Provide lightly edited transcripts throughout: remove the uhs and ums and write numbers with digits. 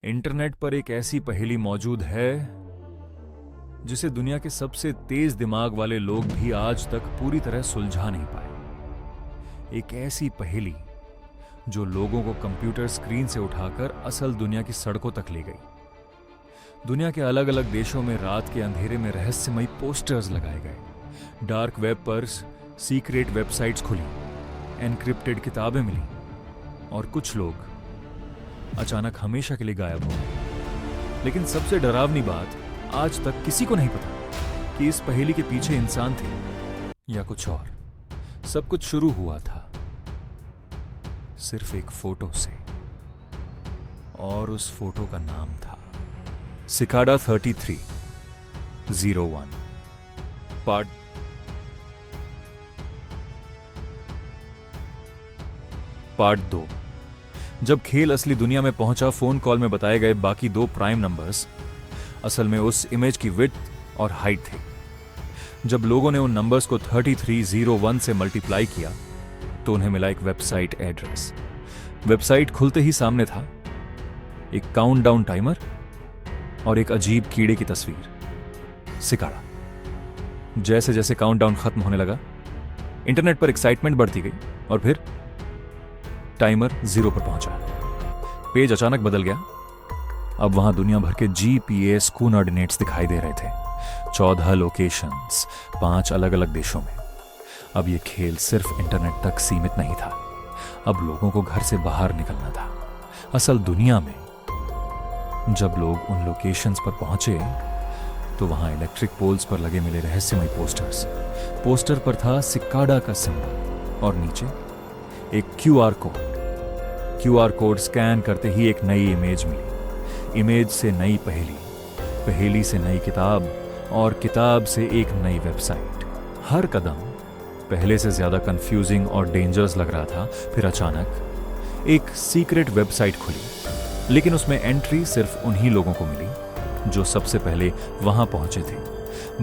Internet पर एक ऐसी पहेली मौजूद है जिसे दुनिया के सबसे तेज दिमाग वाले लोग भी आज तक पूरी तरह सुलझा नहीं पाए। एक ऐसी पहेली जो लोगों को कंप्यूटर स्क्रीन से उठाकर असल दुनिया की सड़कों तक ले गई। दुनिया के अलग अलग देशों में रात के अंधेरे में रहस्यमयी पोस्टर्स लगाए गए, डार्क वेब पर सीक्रेट वेबसाइट्स खुली, एनक्रिप्टेड किताबें मिली और कुछ लोग अचानक हमेशा के लिए गायब हो गए। लेकिन सबसे डरावनी बात, आज तक किसी को नहीं पता कि इस पहेली के पीछे इंसान थे या कुछ और। सब कुछ शुरू हुआ था सिर्फ एक फोटो से, और उस फोटो का नाम था सिकाडा 3301 पार्ट 2। जब खेल असली दुनिया में पहुंचा, फोन कॉल में बताए गए बाकी दो प्राइम नंबर्स असल में उस इमेज की विड्थ और हाइट थे। जब लोगों ने उन नंबर्स को 3301 से मल्टीप्लाई किया तो उन्हें मिला एक वेबसाइट एड्रेस। वेबसाइट खुलते ही सामने था एक काउंटडाउन टाइमर और एक अजीब कीड़े की तस्वीर, सिकाड़ा। जैसे जैसे काउंटडाउन खत्म होने लगा, इंटरनेट पर एक्साइटमेंट बढ़ती गई और फिर टाइमर 0 पर पहुंचा। पेज अचानक बदल गया। अब वहां दुनिया भर के जीपीएस कोऑर्डिनेट्स दिखाई दे रहे थे। 14 लोकेशंस, 5 अलग अलग देशों में। अब यह खेल सिर्फ इंटरनेट तक सीमित नहीं था, अब लोगों को घर से बाहर निकलना था, असल दुनिया में। जब लोग उन लोकेशंस पर पहुंचे तो वहां इलेक्ट्रिक पोल्स पर लगे मिले रहस्यमय पोस्टर्स। पोस्टर पर था सिकाडा का सिंबल और नीचे एक QR code. QR code scan करते ही एक नई इमेज मिली। इमेज से नई पहेली, पहेली से नई किताब और किताब से एक नई वेबसाइट। हर कदम पहले से ज्यादा कंफ्यूजिंग और डेंजरस लग रहा था। फिर अचानक एक सीक्रेट वेबसाइट खुली, लेकिन उसमें एंट्री सिर्फ उन्हीं लोगों को मिली जो सबसे पहले वहां पहुंचे थे।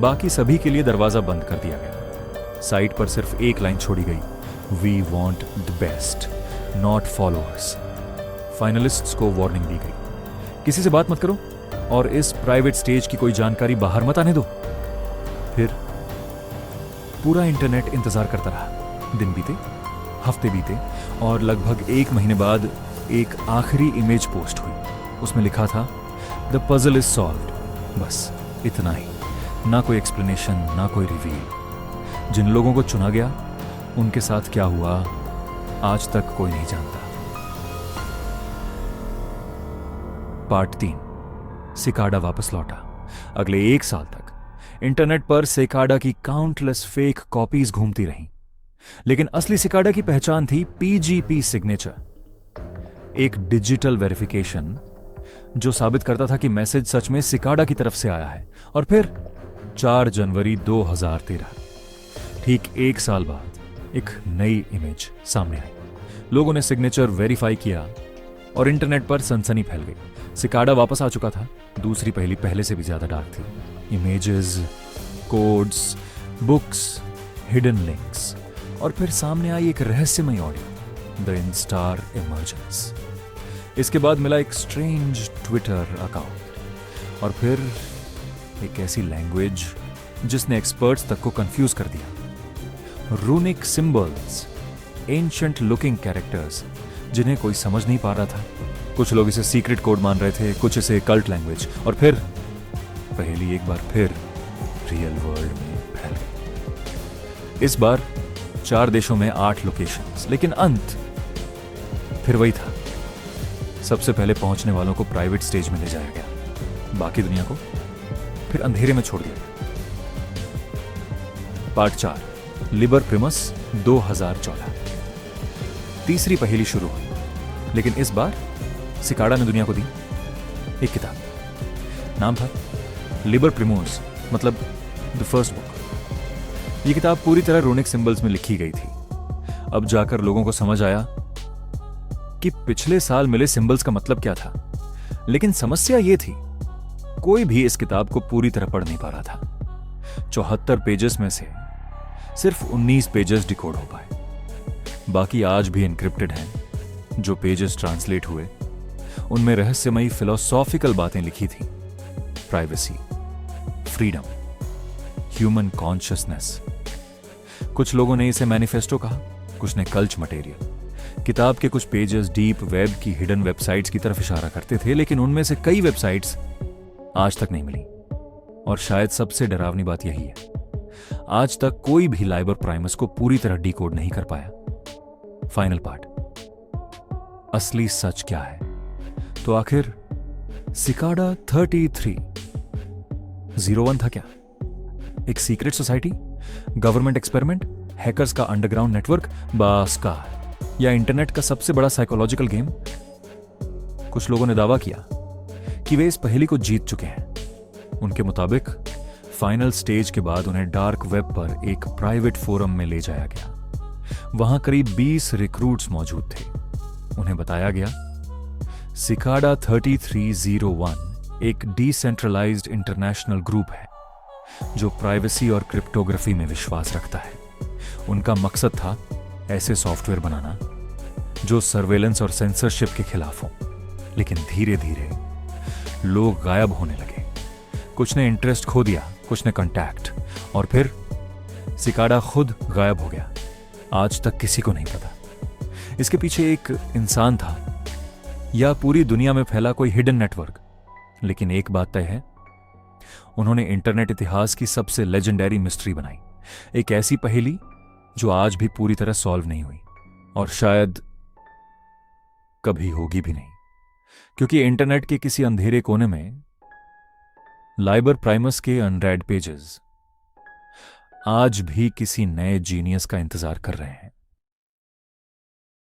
बाकी सभी के लिए दरवाजा बंद कर दिया गया। साइट पर सिर्फ एक लाइन छोड़ी गई, we want the best, not followers. Finalists को वार्निंग दी गई, किसी से बात मत करो और इस प्राइवेट स्टेज की कोई जानकारी बाहर मत आने दो। फिर पूरा इंटरनेट इंतजार करता रहा। दिन बीते, हफ्ते बीते और लगभग 1 महीने बाद एक आखिरी इमेज पोस्ट हुई। उसमें लिखा था, द पजल इज सॉल्व्ड। बस इतना ही, ना कोई एक्सप्लेनेशन, ना कोई रिवील। जिन लोगों को चुना गया उनके साथ क्या हुआ आज तक कोई नहीं जानता। पार्ट 3, सिकाडा वापस लौटा। अगले 1 साल तक इंटरनेट पर सिकाडा की काउंटलेस फेक कॉपीज घूमती रहीं, लेकिन असली सिकाडा की पहचान थी पीजीपी सिग्नेचर, एक डिजिटल वेरिफिकेशन जो साबित करता था कि मैसेज सच में सिकाडा की तरफ से आया है। और फिर 4 जनवरी 2013, ठीक 1 साल बाद एक नई इमेज सामने आई। लोगों ने सिग्नेचर वेरीफाई किया और इंटरनेट पर सनसनी फैल गई। सिकाडा वापस आ चुका था। दूसरी पहेली पहले से भी ज्यादा डार्क थी। Images, codes, books, hidden links और फिर सामने आई एक रहस्यमय ऑडियो, द इंस्टार इमर्जेंस। इसके बाद मिला एक स्ट्रेंज ट्विटर अकाउंट और फिर एक ऐसी लैंग्वेज जिसने एक्सपर्ट्स तक को कंफ्यूज कर दिया। Runic symbols, ancient looking characters जिन्हें कोई समझ नहीं पा रहा था। कुछ लोग इसे सीक्रेट कोड मान रहे थे, कुछ इसे कल्ट लैंग्वेज। और फिर पहेली एक बार फिर रियल वर्ल्ड में फैल गई। इस बार 4 देशों में 8 लोकेशंस, लेकिन अंत फिर वही था। सबसे पहले पहुंचने वालों को प्राइवेट स्टेज में ले जाया गया, बाकी दुनिया को फिर अंधेरे में छोड़ दिया गया। Part 4, Libre Prim's 2014। तीसरी पहेली शुरू हुई, लेकिन इस बार सिकाडा ने दुनिया को दी एक किताब। नाम था लिबर प्रिमोस, मतलब द फर्स्ट बुक। यह किताब पूरी तरह रूनिक सिंबल्स में लिखी गई थी। अब जाकर लोगों को समझ आया कि पिछले साल मिले सिंबल्स का मतलब क्या था। लेकिन समस्या यह थी, कोई भी इस किताब को पूरी तरह पढ़ नहीं पा रहा था। 74 पेजेस में से सिर्फ 19 पेजेस डिकोड हो पाए। बाकी आज भी एन्क्रिप्टेड हैं। जो पेजेस ट्रांसलेट हुए उनमें रहस्यमयी फिलोसॉफिकल बातें लिखी थी। Privacy, freedom, human consciousness. कुछ लोगों ने इसे मैनिफेस्टो कहा, कुछ ने कल्च मटेरियल। किताब के कुछ पेजेस डीप वेब की हिडन वेबसाइट्स की तरफ इशारा करते थे, लेकिन उनमें से कई वेबसाइट्स आज तक नहीं मिली। और शायद सबसे डरावनी बात यही है, आज तक कोई भी लाइबर प्राइमस को पूरी तरह डीकोड नहीं कर पाया। फाइनल पार्ट, असली सच क्या है? तो आखिर सिकाडा 3301 था क्या? एक secret society, government experiment, hackers का अंडरग्राउंड नेटवर्क, बास्कार, या इंटरनेट का सबसे बड़ा साइकोलॉजिकल गेम? कुछ लोगों ने दावा किया कि वे इस पहेली को जीत चुके हैं। उनके मुताबिक फाइनल स्टेज के बाद उन्हें डार्क वेब पर एक प्राइवेट फोरम में ले जाया गया। वहां करीब 20 रिक्रूट्स मौजूद थे। उन्हें बताया गया सिकाडा 3301 एक डिसेंट्रलाइज्ड इंटरनेशनल ग्रुप है जो प्राइवेसी और क्रिप्टोग्राफी में विश्वास रखता है। उनका मकसद था ऐसे सॉफ्टवेयर बनाना जो सर्वेलेंस और सेंसरशिप के खिलाफ हो। लेकिन धीरे धीरे लोग गायब होने लगे। कुछ ने इंटरेस्ट खो दिया, कुछ ने कांटेक्ट, और फिर सिकाडा खुद गायब हो गया। आज तक किसी को नहीं पता इसके पीछे एक इंसान था या पूरी दुनिया में फैला कोई हिडन नेटवर्क। लेकिन एक बात तय है, उन्होंने इंटरनेट इतिहास की सबसे लेजेंडरी मिस्ट्री बनाई, एक ऐसी पहेली जो आज भी पूरी तरह सॉल्व नहीं हुई और शायद कभी होगी भी नहीं, क्योंकि इंटरनेट के किसी अंधेरे कोने में लाइबर प्राइमस के अनरेड पेजेस आज भी किसी नए जीनियस का इंतजार कर रहे हैं।